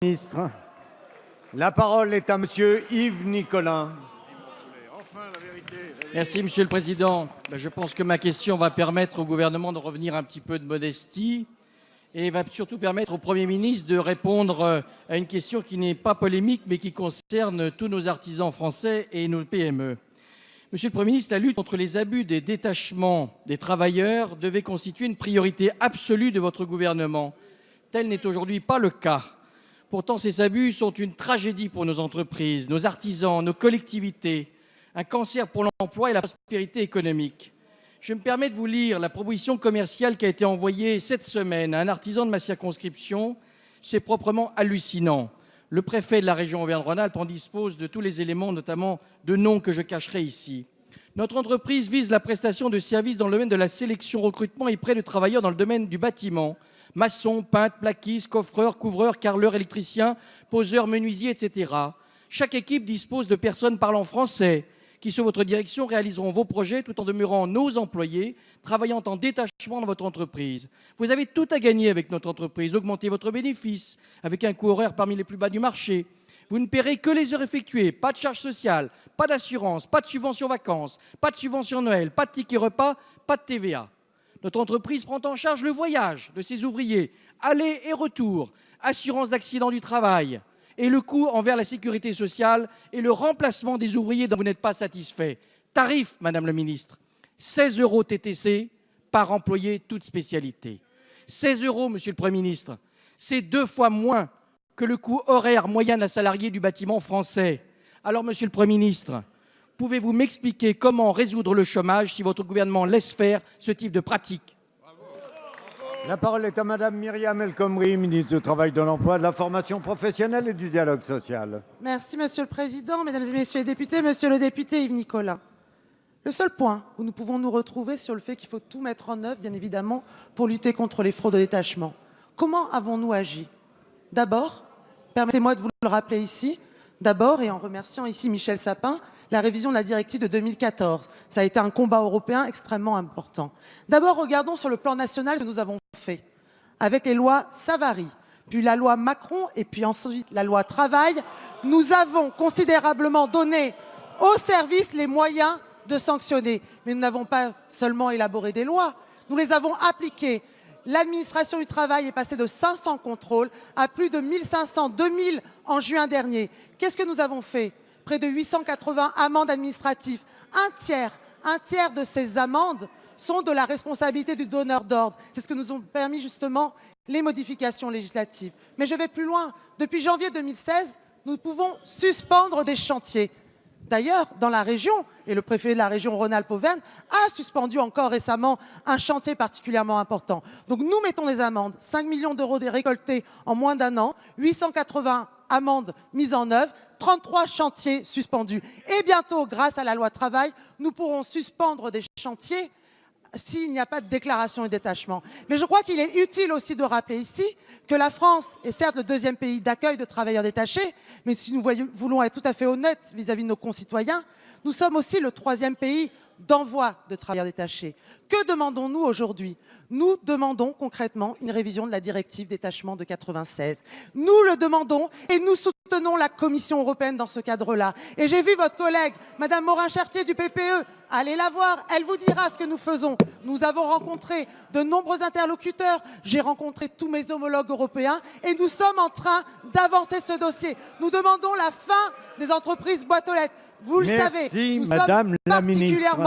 Ministre. La parole est à monsieur Yves Nicolin. Merci Monsieur le Président. Je pense que ma question va permettre au gouvernement de revenir un petit peu de modestie et va surtout permettre au Premier ministre de répondre à une question qui n'est pas polémique mais qui concerne tous nos artisans français et nos PME. Monsieur le Premier ministre, la lutte contre les abus des détachements des travailleurs devait constituer une priorité absolue de votre gouvernement. Tel n'est aujourd'hui pas le cas. Pourtant, ces abus sont une tragédie pour nos entreprises, nos artisans, nos collectivités, un cancer pour l'emploi et la prospérité économique. Je me permets de vous lire la proposition commerciale qui a été envoyée cette semaine à un artisan de ma circonscription. C'est proprement hallucinant. Le préfet de la région Auvergne-Rhône-Alpes en dispose de tous les éléments, notamment de noms que je cacherai ici. Notre entreprise vise la prestation de services dans le domaine de la sélection, recrutement et prêt de travailleurs dans le domaine du bâtiment. Maçons, peintres, plaquistes, coffreurs, couvreurs, carreleurs, électriciens, poseurs, menuisiers, etc. Chaque équipe dispose de personnes parlant français qui, sous votre direction, réaliseront vos projets tout en demeurant nos employés, travaillant en détachement dans votre entreprise. Vous avez tout à gagner avec notre entreprise, augmenter votre bénéfice avec un coût horaire parmi les plus bas du marché. Vous ne paierez que les heures effectuées, pas de charges sociales, pas d'assurance, pas de subvention vacances, pas de subvention Noël, pas de ticket repas, pas de TVA. Notre entreprise prend en charge le voyage de ses ouvriers, aller et retour, assurance d'accident du travail et le coût envers la sécurité sociale et le remplacement des ouvriers dont vous n'êtes pas satisfait. Tarif, Madame la Ministre, 16 € TTC par employé, toute spécialité. 16 €, Monsieur le Premier ministre, c'est 2 fois moins que le coût horaire moyen d'un salarié du bâtiment français. Alors, Monsieur le Premier ministre, pouvez-vous m'expliquer comment résoudre le chômage si votre gouvernement laisse faire ce type de pratique? La parole est à madame Myriam El Khomri, ministre du Travail, de l'Emploi, de la Formation professionnelle et du Dialogue social. Merci Monsieur le Président, Mesdames et Messieurs les députés, Monsieur le député Yves Nicolin. Le seul point où nous pouvons nous retrouver sur le fait qu'il faut tout mettre en œuvre, bien évidemment, pour lutter contre les fraudes au détachement. Comment avons-nous agi? D'abord, permettez-moi de vous le rappeler ici, d'abord, et en remerciant ici Michel Sapin, la révision de la directive de 2014. Ça a été un combat européen extrêmement important. D'abord, regardons sur le plan national ce que nous avons fait. Avec les lois Savary, puis la loi Macron, et puis ensuite la loi Travail, nous avons considérablement donné aux services les moyens de sanctionner. Mais nous n'avons pas seulement élaboré des lois, nous les avons appliquées. L'administration du travail est passée de 500 contrôles à plus de 1500, 2000 en juin dernier. Qu'est-ce que nous avons fait? Près de 880 amendes administratives. Un tiers de ces amendes sont de la responsabilité du donneur d'ordre. C'est ce que nous ont permis justement les modifications législatives. Mais je vais plus loin. Depuis janvier 2016, nous pouvons suspendre des chantiers. D'ailleurs, dans la région, et le préfet de la région Rhône-Alpes-Auvergne a suspendu encore récemment un chantier particulièrement important. Donc nous mettons des amendes, 5 millions d'euros récoltés en moins d'un an, 880 amendes mises en œuvre, 33 chantiers suspendus. Et bientôt, grâce à la loi Travail, nous pourrons suspendre des chantiers s'il n'y a pas de déclaration et détachement. Mais je crois qu'il est utile aussi de rappeler ici que la France est certes le deuxième pays d'accueil de travailleurs détachés, mais si nous voulons être tout à fait honnêtes vis-à-vis de nos concitoyens, nous sommes aussi le troisième pays d'envoi de travailleurs détachés. Que demandons-nous aujourd'hui? Nous demandons concrètement une révision de la directive détachement de 96. Nous le demandons et nous soutenons la Commission européenne dans ce cadre-là. Et j'ai vu votre collègue, Madame Morin-Chartier du PPE, allez la voir, elle vous dira ce que nous faisons. Nous avons rencontré de nombreux interlocuteurs, j'ai rencontré tous mes homologues européens et nous sommes en train d'avancer ce dossier. Nous demandons la fin des entreprises boîtes aux lettres. Vous le savez, nous sommes particulièrement